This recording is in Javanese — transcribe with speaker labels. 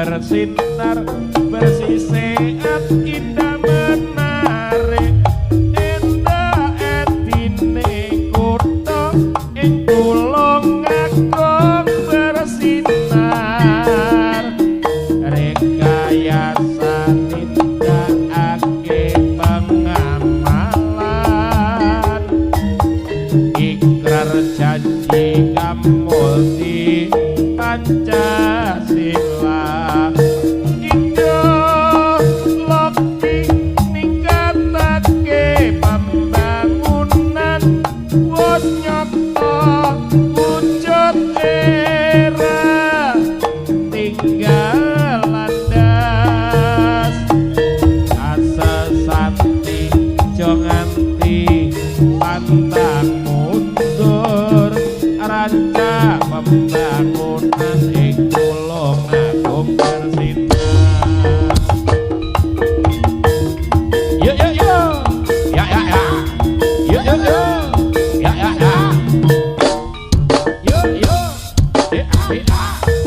Speaker 1: bersinar bersisiat indah menarik endah etine kutha ing kulong agung bersinar rekayasa nindakake pengamalan ikrar janji kamulti Pancasila Indo Loki ningkatake pembangunan wis nyata wujud era tinggal landas asa santi jo nganti pantang mundur rancak pembangunan ing Tulung Agung bersinar. Yo yo yo, ya ya ya, yo yo yo, ya ya ya, yo yo, ya ya.